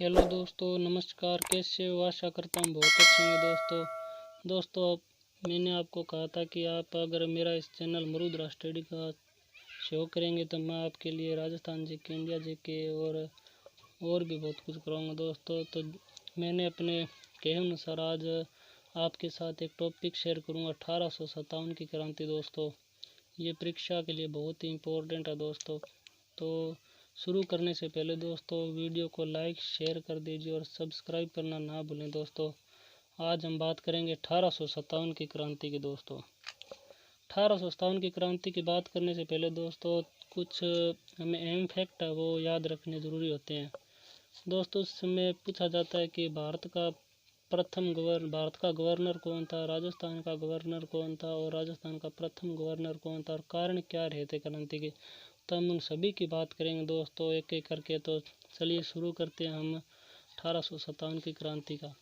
Hello दोस्तों, नमस्कार। कैसे हो? आशा करता हूँ बहुत अच्छे होंगे दोस्तों मैंने आपको कहा था कि आप अगर मेरा इस चैनल मरुद्रा स्टडी का सहयोग करेंगे तो मैं आपके लिए राजस्थान जीके, इंडिया जीके और भी बहुत कुछ कराऊंगा दोस्तों। तो मैंने अपने कहे अनुसार आज आपके साथ एक टॉपिक शेयर करूंगा, 1857 की क्रांति। दोस्तों ये परीक्षा के लिए बहुत ही इम्पोर्टेंट है दोस्तों। तो शुरू करने से पहले दोस्तों वीडियो को लाइक शेयर कर दीजिए और सब्सक्राइब करना ना भूलें। दोस्तों आज हम बात करेंगे 1857 की क्रांति की। दोस्तों 1857 की क्रांति की बात करने से पहले दोस्तों कुछ हमें अहम फैक्ट है वो याद रखने ज़रूरी होते हैं। दोस्तों उस समय पूछा जाता है कि भारत का गवर्नर कौन था, राजस्थान का गवर्नर कौन था और राजस्थान का प्रथम गवर्नर कौन था और कारण क्या रहे थे क्रांति के। तो हम उन सभी की बात करेंगे दोस्तों एक एक करके। तो चलिए शुरू करते हैं हम 1857 की क्रांति का।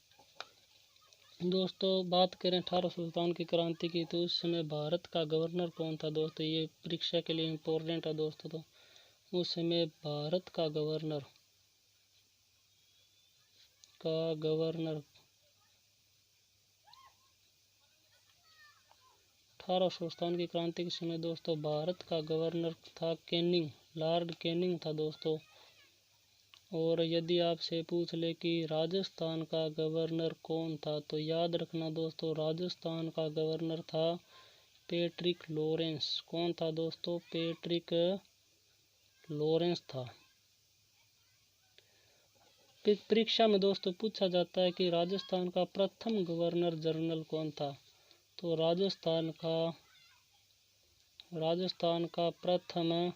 दोस्तों बात करें 1857 की क्रांति की तो उस समय भारत का गवर्नर कौन था दोस्तों, ये परीक्षा के लिए इम्पोर्टेंट है दोस्तों। तो उस समय भारत का गवर्नर 1857 की क्रांति के समय दोस्तों भारत का गवर्नर था कैनिंग, लॉर्ड कैनिंग था दोस्तों। और यदि आपसे पूछ ले कि राजस्थान का गवर्नर कौन था तो याद रखना दोस्तों, राजस्थान का गवर्नर था पैट्रिक लॉरेंस। कौन था दोस्तों? पैट्रिक लॉरेंस था। परीक्षा में दोस्तों पूछा जाता है कि राजस्थान का प्रथम गवर्नर जनरल कौन था। तो राजस्थान का प्रथम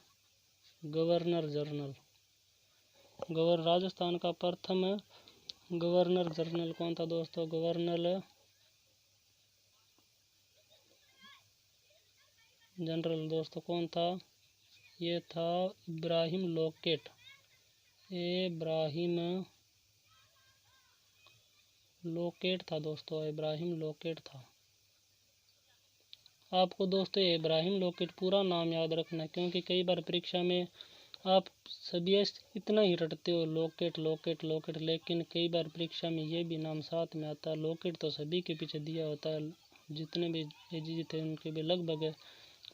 गवर्नर जनरल राजस्थान का प्रथम गवर्नर जनरल कौन था दोस्तों? गवर्नर जनरल दोस्तों कौन था? ये था इब्राहिम लोकेट था दोस्तों, इब्राहिम लोकेट था। आपको दोस्तों ये इब्राहिम लोकेट पूरा नाम याद रखना है क्योंकि कई बार परीक्षा में आप सभी इतना ही रटते हो लोकेट लोकेट लोकेट, लेकिन कई बार परीक्षा में ये भी नाम साथ में आता है। लोकेट तो सभी के पीछे दिया होता है, जितने भी एजी थे उनके भी लगभग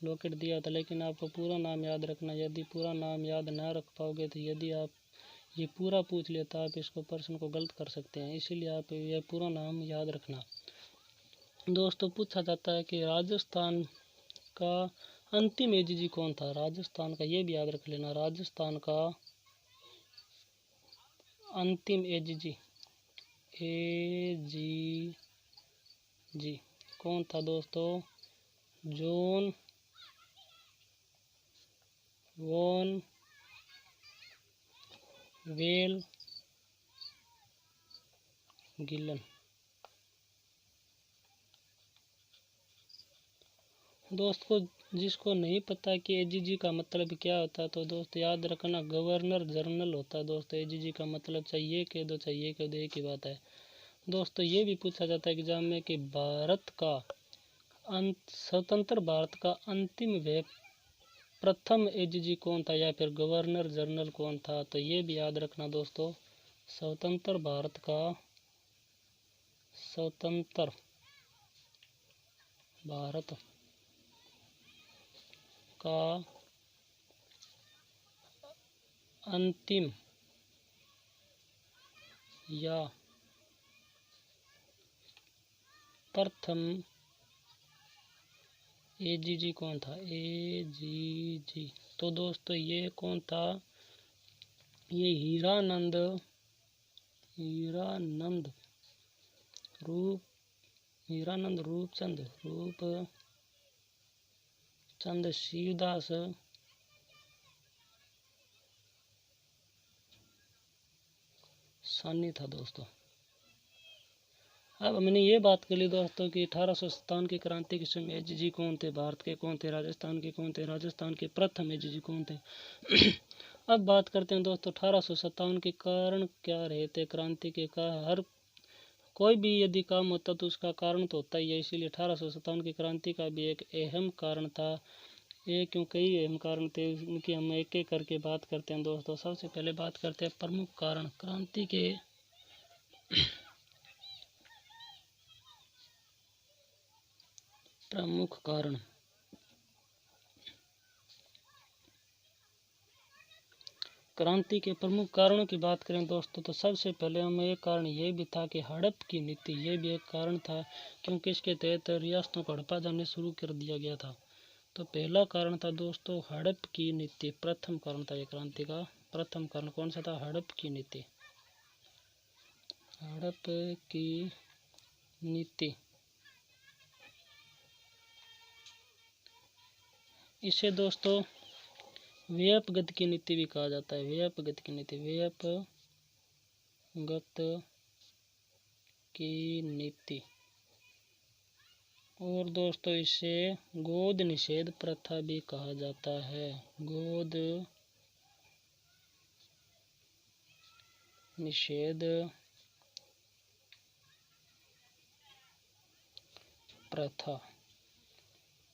लोकेट दिया होता है, लेकिन आपको पूरा नाम याद रखना। यदि पूरा नाम याद ना रख पाओगे तो यदि आप ये पूरा पूछ लिया तो आप इसको प्रश्न को गलत कर सकते हैं, इसीलिए आप ये पूरा नाम याद रखना। दोस्तों पूछा जाता है कि राजस्थान का अंतिम एजीजी कौन था। राजस्थान का ये भी याद रख लेना, राजस्थान का अंतिम एजीजी कौन था दोस्तों? जॉन वॉन वेल गिलन। दोस्तों जिसको नहीं पता कि एजीजी का मतलब क्या होता है तो दोस्त याद रखना गवर्नर जनरल होता है दोस्तों। एजीजी का मतलब चाहिए कह दो एक ही बात है दोस्तों। ये भी पूछा जाता है एग्जाम में कि स्वतंत्र भारत का अंतिम व प्रथम एजीजी कौन था या फिर गवर्नर जनरल कौन था। तो ये भी याद रखना दोस्तों, स्वतंत्र भारत का अंतिम या प्रथम एजीजी कौन था? एजीजी तो दोस्तों ये कौन था? ये हीरानंद रूपचंद शिवदास सानी था दोस्तों। अब हमने ये बात कर ली दोस्तों कि 1857 की क्रांति के समय एजीजी कौन थे, भारत के कौन थे, राजस्थान के कौन थे, राजस्थान के प्रथम एजीजी कौन थे। अब बात करते हैं दोस्तों 1857 के कारण क्या रहे थे क्रांति के। हर कोई भी यदि काम होता तो उसका कारण तो होता ही है, इसीलिए 1857 की क्रांति का भी एक अहम कारण था ये क्यों कई अहम कारण थे, उनकी हम एक एक करके बात करते हैं दोस्तों। सबसे पहले बात करते हैं प्रमुख कारण, क्रांति के प्रमुख कारण। क्रांति के प्रमुख कारणों की बात करें दोस्तों, तो सबसे पहले हमें एक कारण ये भी था कि हड़प की नीति, ये भी एक कारण था, क्योंकि इसके तहत रियासतों को हड़पा जाने शुरू कर दिया गया था। तो पहला कारण था दोस्तों हड़प की नीति। प्रथम कारण था ये क्रांति का प्रथम कारण कौन सा था? हड़प की नीति। हड़प की नीति, इसे दोस्तों व्यापगत की नीति भी कहा जाता है। व्यापगत की नीति, व्यापगत की नीति। और दोस्तों इसे गोद निषेध प्रथा भी कहा जाता है। गोद निषेध प्रथा।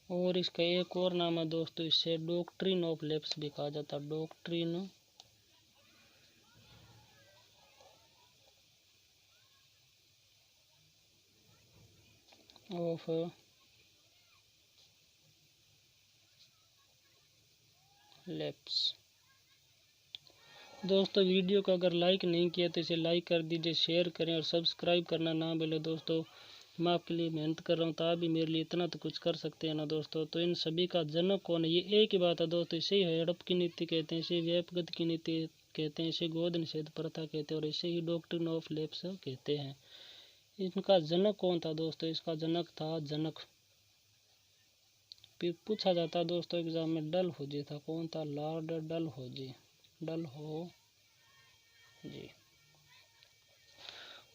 और इसका एक और नाम है दोस्तों, इसे डॉक्ट्रिन ऑफ लैप्स भी कहा जाता है। Doctrine of lapse. दोस्तों वीडियो को अगर लाइक नहीं किया तो इसे लाइक कर दीजिए, शेयर करें और सब्सक्राइब करना ना भूलें दोस्तों। मैं आपके लिए मेहनत कर रहा हूँ, तो आप भी मेरे लिए इतना तो कुछ कर सकते हैं ना दोस्तों। तो इन सभी का जनक कौन है? ये एक ही बात है दोस्तों, इसे ही हड़प की नीति कहते हैं, इसे व्यापगत की नीति कहते हैं, इसे गोद निषेध प्रथा कहते हैं, और इसे ही डॉक्ट्रिन ऑफ लैप्स कहते हैं। इनका जनक कौन था दोस्तों? इसका जनक था जनक। फिर पूछा जाता है दोस्तों एग्जाम में, डलहौजी था। कौन था? लॉर्ड डलहौजी। डलहौजी।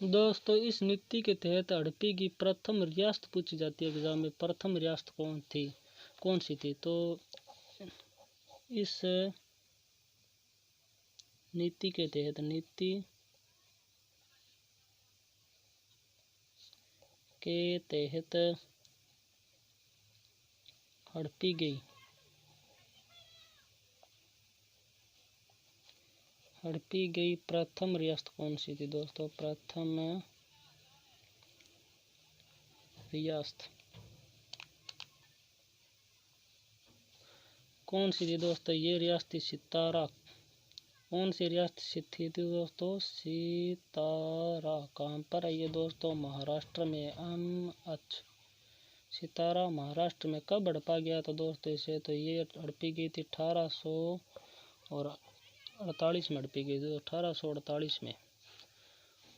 दोस्तों इस नीति के तहत हड़प्पा की प्रथम रियासत पूछी जाती है एग्जाम में। प्रथम रियासत कौन सी थी? तो इस नीति के तहत हड़पी गई प्रथम रियासत कौन सी थी दोस्तों? प्रथम रियासत कौन सी थी दोस्तों? ये रियासत सितारा। कौन सी रियासत थी दोस्तों? सितारा। कहाँ पर है ये दोस्तों? महाराष्ट्र में। सितारा महाराष्ट्र में। कब हड़पा गया था दोस्तों इसे? तो ये हड़पी गई थी 1848 में हड़पी गई थी, 1848 में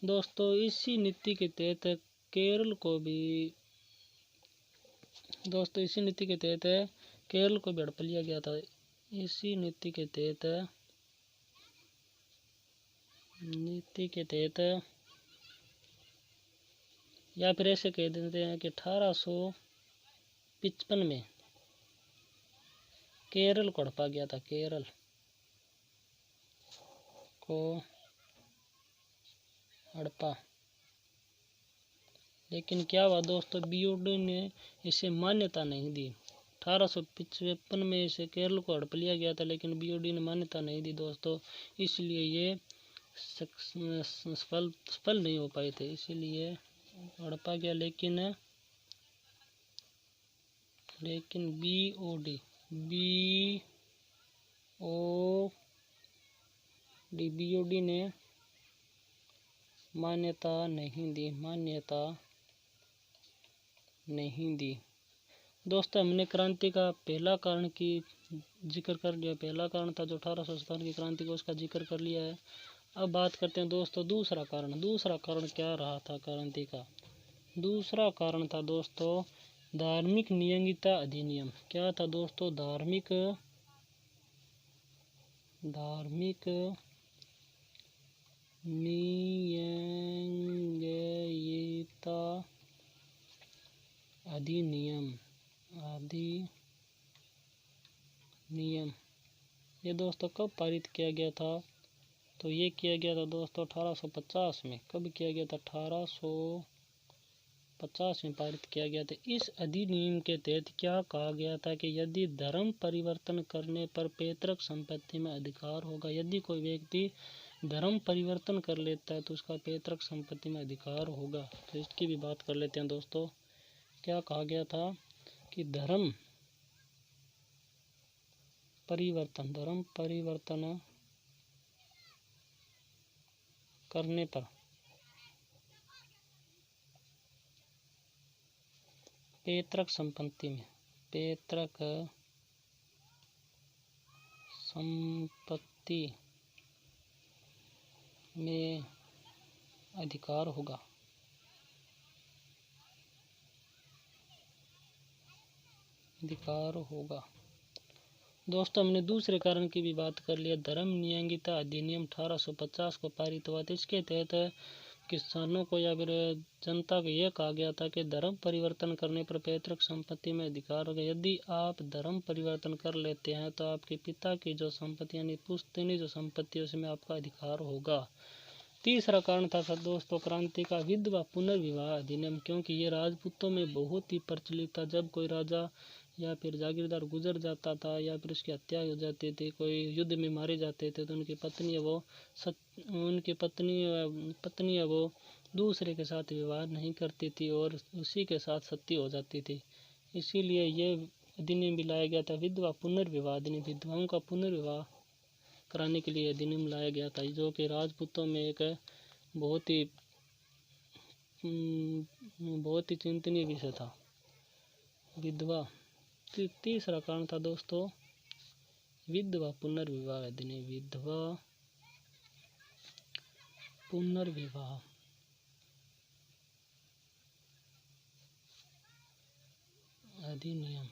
दोस्तों। इसी नीति के तहत केरल को भी हड़प लिया गया था। इसी नीति के तहत या फिर ऐसे कह देते हैं कि 1855 में केरल को हड़पा गया था। केरल को हड़पा, लेकिन क्या हुआ दोस्तों? बीओडी ने इसे मान्यता नहीं दी। 1855 में इसे केरल को हड़प लिया गया था, लेकिन बीओडी ने मान्यता नहीं दी दोस्तों, इसलिए ये सफल नहीं हो पाए थे, इसीलिए हड़पा गया। लेकिन बीओडी ने मान्यता नहीं दी दोस्तों। हमने क्रांति का पहला कारण की जिक्र कर लिया। पहला कारण था जो 1857 की क्रांति को, उसका जिक्र कर लिया है। अब बात करते हैं दोस्तों दूसरा कारण। दूसरा कारण क्या रहा था क्रांति का? दूसरा कारण था दोस्तों धार्मिक नियंत्रित अधिनियम। क्या था दोस्तों? धार्मिक नियंत्रित अधिनियम। ये दोस्तों कब पारित किया गया था? तो ये किया गया था दोस्तों 1850 में। कब किया गया था? 1850 1850 में पारित किया गया था। इस अधिनियम के तहत क्या कहा गया था कि यदि धर्म परिवर्तन करने पर पैतृक संपत्ति में अधिकार होगा। यदि कोई व्यक्ति धर्म परिवर्तन कर लेता है तो उसका पैतृक संपत्ति में अधिकार होगा। तो इसकी भी बात कर लेते हैं दोस्तों। क्या कहा गया था कि धर्म परिवर्तन करने पर पैतृक संपत्ति में अधिकार होगा। दोस्तों हमने दूसरे कारण की भी बात कर लिया। धर्म न्यायिकता अधिनियम 1850 को पारित हुआ था। इसके तहत किसानों को या फिर जनता को यह कहा गया था कि धर्म परिवर्तन करने पर पैतृक संपत्ति में अधिकार होगा। यदि आप धर्म परिवर्तन कर लेते हैं तो आपके पिता की जो संपत्ति यानी पुश्तैनी जो संपत्ति है उसमें आपका अधिकार होगा। तीसरा कारण था दोस्तों क्रांति का विधवा पुनर्विवाह अधिनियम, क्योंकि ये राजपूतों में बहुत ही प्रचलित था। जब कोई राजा या फिर जागीरदार गुजर जाता था या फिर उसकी हत्या हो जाती थी, कोई युद्ध में मारे जाते थे, तो उनकी पत्नी है वो दूसरे के साथ विवाह नहीं करती थी और उसी के साथ सती हो जाती थी। इसीलिए ये अधिनियम भी लाया गया था, विधवा पुनर्विवाह अधिनियम। विधवाओं का पुनर्विवाह कराने के लिए अधिनियम लाया गया था, जो कि राजपूतों में एक बहुत ही चिंतनीय विषय था। विधवा तीसरा कारण था दोस्तों विधवा पुनर्विवाह अधिनियम। विधवा पुनर्विवाह अधिनियम।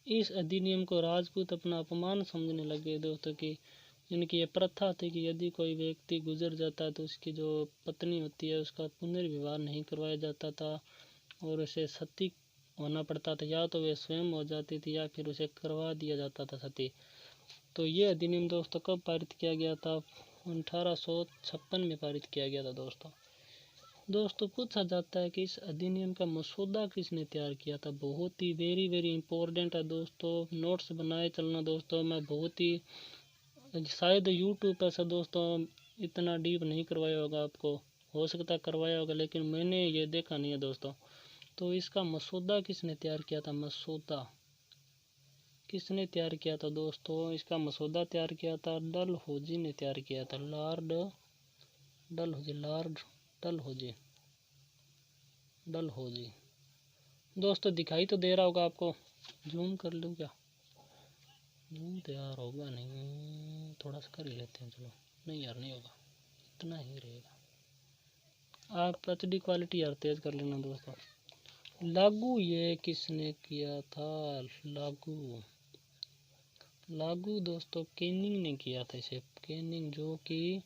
इस अधिनियम को राजपूत अपना अपमान समझने लगे दोस्तों कि इनकी ये प्रथा थी कि यदि कोई व्यक्ति गुजर जाता है तो उसकी जो पत्नी होती है उसका पुनर्विवाह नहीं करवाया जाता था और उसे सती होना पड़ता था। या तो वे स्वयं हो जाती थी या फिर उसे करवा दिया जाता था सती। तो ये अधिनियम दोस्तों कब पारित किया गया था? 1856 में पारित किया गया था दोस्तों पूछा जाता है कि इस अधिनियम का मसौदा किसने तैयार किया था? बहुत ही वेरी इम्पोर्टेंट है दोस्तों, नोट्स बनाए चलना दोस्तों। मैं बहुत ही शायद यूट्यूब पर से दोस्तों इतना डीप नहीं करवाया होगा, आपको हो सकता है करवाया होगा, लेकिन मैंने ये देखा नहीं है दोस्तों। तो इसका मसौदा किसने तैयार किया था? मसौदा किसने तैयार किया था दोस्तों? इसका मसौदा तैयार किया था डलहौजी ने तैयार किया था। लॉर्ड डलहौजी। दोस्तों दिखाई तो दे रहा होगा आपको, जूम कर लूँ क्या? जूम तो यार होगा नहीं, थोड़ा सा कर ही लेते हैं। चलो नहीं यार नहीं होगा, इतना ही रहेगा। आप HD क्वालिटी यार तेज कर लेना दोस्तों। लागू ये किसने किया था? लागू दोस्तों कैनिंग ने किया था इसे। कैनिंग जो कि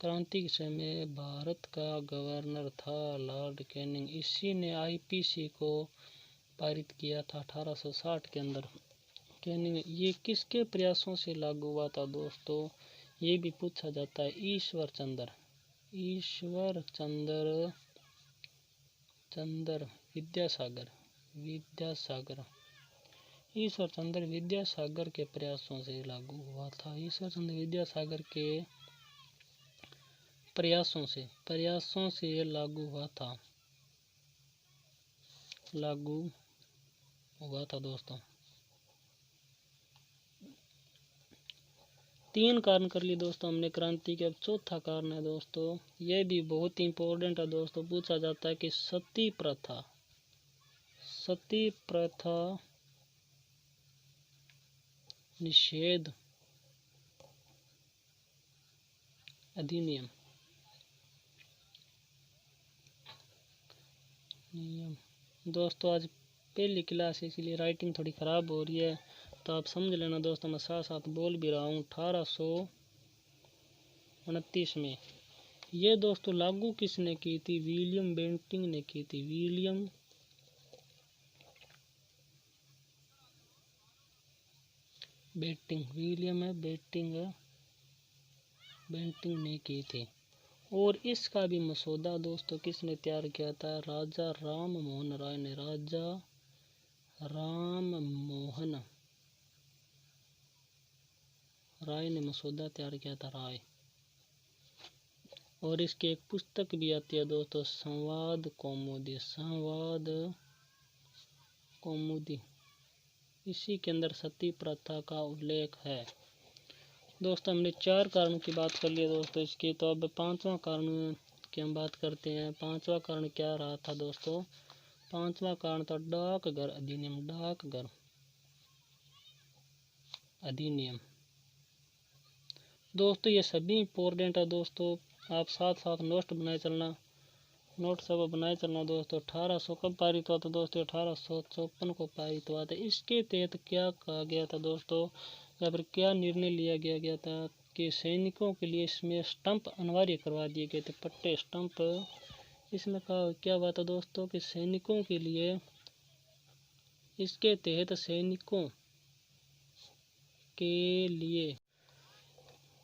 क्रांति के समय भारत का गवर्नर था, लॉर्ड कैनिंग। इसी ने IPC को पारित किया था 1860 के अंदर। कैनिंग ये किसके प्रयासों से लागू हुआ था दोस्तों? ये भी पूछा जाता है। ईश्वर चंद्र ईश्वर चंद्र विद्यासागर के प्रयासों से लागू हुआ था। ईश्वर चंद्र विद्यासागर के प्रयासों से लागू हुआ था दोस्तों। 3 कारण कर लिए दोस्तों हमने क्रांति के। अब चौथा कारण है दोस्तों, यह भी बहुत ही इम्पोर्टेंट है दोस्तों। पूछा जाता है कि सती प्रथा निषेध अधिनियम। दोस्तों आज पहली क्लास है इसीलिए राइटिंग थोड़ी ख़राब हो रही है, तो आप समझ लेना दोस्तों। मैं साथ साथ बोल भी रहा हूँ। 1829 में ये दोस्तों लागू किसने की थी? विलियम बेंटिंग ने की थी। विलियम बेंटिंग ने की थी। और इसका भी मसौदा दोस्तों किसने तैयार किया था? राजा राम मोहन राय ने। राजा राम मोहन राय ने मसौदा तैयार किया था, राय। और इसकी एक पुस्तक भी आती है दोस्तों, संवाद कौमुदी। संवाद कौमुदी, इसी के अंदर सती प्रथा का उल्लेख है। दोस्तों हमने 4 कारणों की बात कर ली दोस्तों इसकी, तो अब 5वां कारण की हम बात करते हैं। 5वां कारण क्या रहा था दोस्तों? 5वां कारण था डाकघर अधिनियम। डाकघर अधिनियम दोस्तों ये सभी इम्पोर्टेंट है दोस्तों, आप साथ साथ नोट बनाए चलना, नोट सब बनाए चलना दोस्तों। 1800 कब पारित हुआ था दोस्तों? 1854 को पारित हुआ था। इसके तहत क्या कहा गया था दोस्तों, या फिर क्या निर्णय लिया गया था कि सैनिकों के लिए इसमें स्टंप अनिवार्य करवा दिए गए थे, पट्टे स्टंप। इसमें क्या हुआ था दोस्तों कि सैनिकों के लिए, इसके तहत सैनिकों के लिए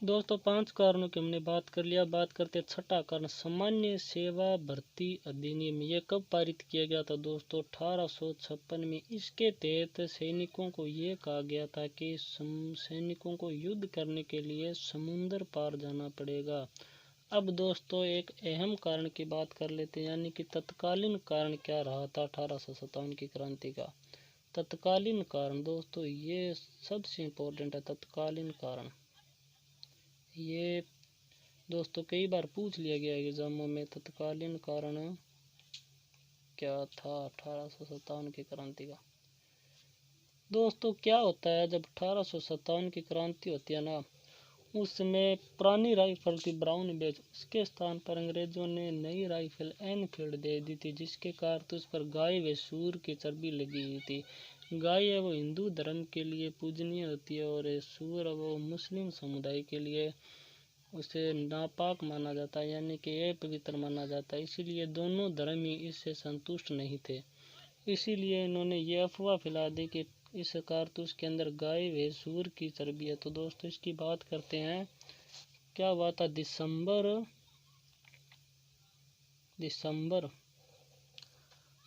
दोस्तों 5 कारणों की हमने बात कर लिया। बात करते 6ठा कारण, सामान्य सेवा भर्ती अधिनियम। ये कब पारित किया गया था दोस्तों? 1856 में। इसके तहत सैनिकों को ये कहा गया था कि सैनिकों को युद्ध करने के लिए समुद्र पार जाना पड़ेगा। अब दोस्तों एक अहम कारण की बात कर लेते हैं, यानी कि तत्कालीन कारण क्या रहा था 1857 की क्रांति का? तत्कालीन कारण दोस्तों ये सबसे इम्पोर्टेंट है। तत्कालीन कारण ये दोस्तों कई बार पूछ लिया गया एग्जामों में, तत्कालीन कारण क्या था 1857 की क्रांति का? दोस्तों क्या होता है, जब 1857 की क्रांति होती है ना, उस समय पुरानी राइफल थी ब्राउन बेज, उसके स्थान पर अंग्रेजों ने नई राइफल एनफील्ड दे दी थी, जिसके कारतूस पर गाय व सूअर की चर्बी लगी हुई थी। गाय है वो हिंदू धर्म के लिए पूजनीय होती है, और सूअर वो मुस्लिम समुदाय के लिए उसे नापाक माना जाता है, यानी कि अपवित्र माना जाता है। इसीलिए दोनों धर्म ही इससे संतुष्ट नहीं थे। इसीलिए इन्होंने ये अफवाह फैला दी कि इस कारतूस के अंदर गाय व सूअर की चर्बी है। तो दोस्तों इसकी बात करते हैं, क्या हुआ था? दिसंबर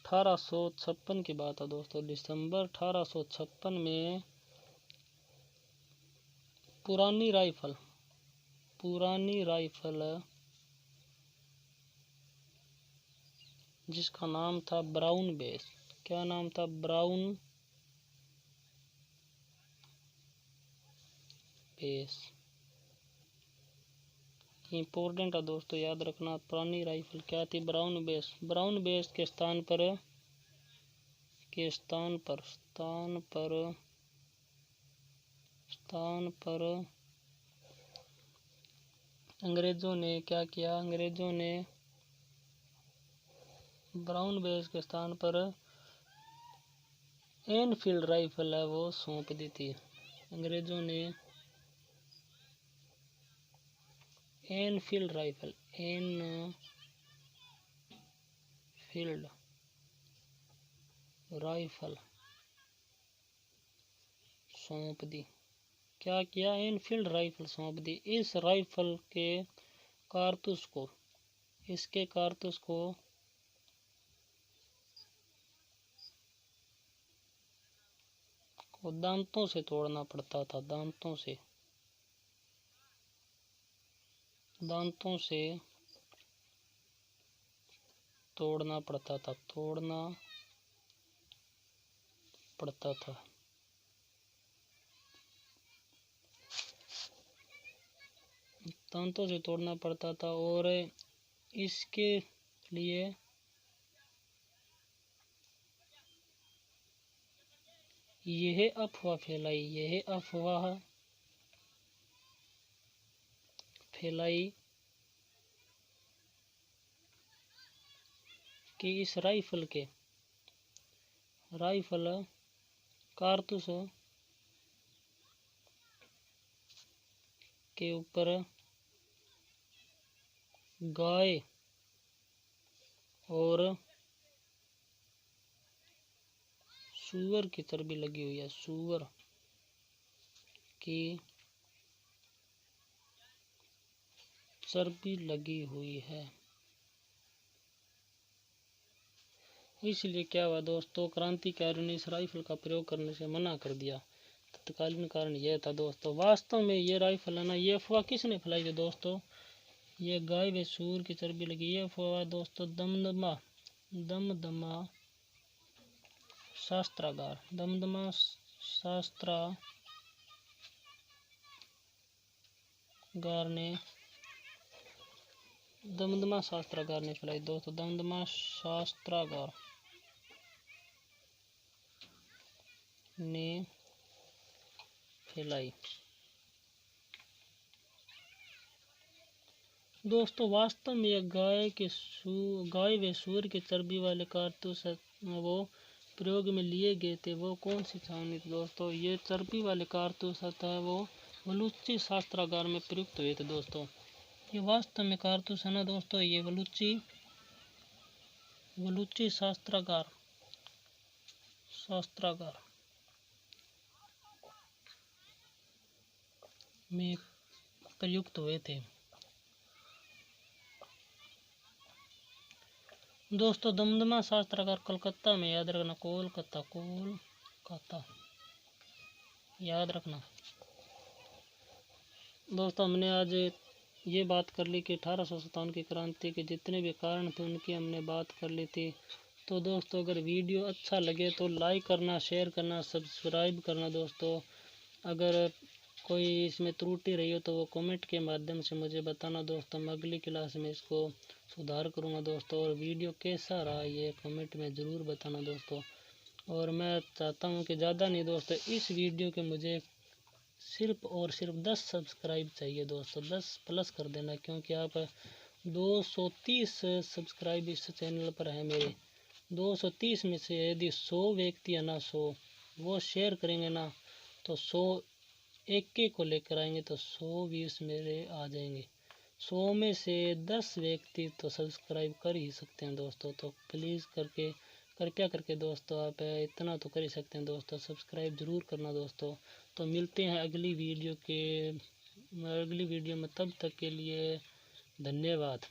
1856 की बात है दोस्तों। दिसंबर 1856 में पुरानी राइफल जिसका नाम था ब्राउन बेस। क्या नाम था? Brown base. इम्पोर्टेंट है दोस्तों, याद रखना। पुरानी राइफल क्या थी? Brown base. ब्राउन बेस के स्थान पर अंग्रेजों ने क्या किया? अंग्रेजों ने ब्राउन बेस के स्थान पर एनफील्ड राइफल है वो सौंप दी थी। अंग्रेजों ने एनफील्ड राइफल सौंप दी। क्या किया? एनफील्ड राइफल सौंप दी। इस राइफल के कारतूस को दांतों से तोड़ना पड़ता था। दांतों से तोड़ना पड़ता था। दांतों से तोड़ना पड़ता था, और इसके लिए यह अफवाह फैलाई कि इस राइफल कारतूस के ऊपर गाय और सूअर की चर्बी लगी हुई है। सूअर की चर्बी लगी हुई है। इसलिए क्या हुआ दोस्तों, क्रांतिकारियों ने इस राइफल का प्रयोग करने से मना कर दिया। तत्कालीन कारण यह था दोस्तों। वास्तव में ये राइफल है ना, ये अफवाह किसने फैलाई थी दोस्तों, ये गाय व सूअर की चर्बी लगी, ये अफवाह दोस्तों दमदमा शस्त्रागार दमदमा शस्त्रागार ने फैलाई दोस्तों। दमदमा शस्त्रागार ने फैलाई दोस्तों। वास्तव में यह गाय व सूअर के चर्बी वाले कारतूस वो प्रयोग में लिए गए थे। वो कौन सी छावनी थी दोस्तों, ये चर्बी वाले कारतूस है वो बलूची शस्त्रागार में प्रयुक्त हुए थे दोस्तों। ये वास्तव में कारतूस है ना दोस्तों, ये बलूची शस्त्रागार में प्रयुक्त हुए थे दोस्तों। दमदमा शस्त्रागार कोलकाता में, याद रखना, कोलकाता याद रखना दोस्तों। हमने आज ये बात कर ली कि 1857 की क्रांति के जितने भी कारण थे उनकी हमने बात कर ली थी। तो दोस्तों अगर वीडियो अच्छा लगे तो लाइक करना, शेयर करना, सब्सक्राइब करना दोस्तों। अगर कोई इसमें त्रुटि रही हो तो वो कमेंट के माध्यम से मुझे बताना दोस्तों। मैं अगली क्लास में इसको सुधार करूँगा दोस्तों। और वीडियो कैसा रहा ये कमेंट में ज़रूर बताना दोस्तों। और मैं चाहता हूँ कि ज़्यादा नहीं दोस्तों, इस वीडियो के मुझे सिर्फ और सिर्फ 10 सब्सक्राइब चाहिए दोस्तों। 10 प्लस कर देना, क्योंकि आप 230 सब्सक्राइब इस चैनल पर है मेरे। 230 में से यदि 100 व्यक्ति है ना, 100 वो शेयर करेंगे ना, तो 100 एक को लेकर आएंगे तो 100 व्यूज़ मेरे आ जाएंगे। 100 में से 10 व्यक्ति तो सब्सक्राइब कर ही सकते हैं दोस्तों। तो प्लीज़ कृपया करके दोस्तों, आप इतना तो कर ही सकते हैं दोस्तों, सब्सक्राइब ज़रूर करना दोस्तों। तो मिलते हैं अगली वीडियो में। तब तक के लिए धन्यवाद।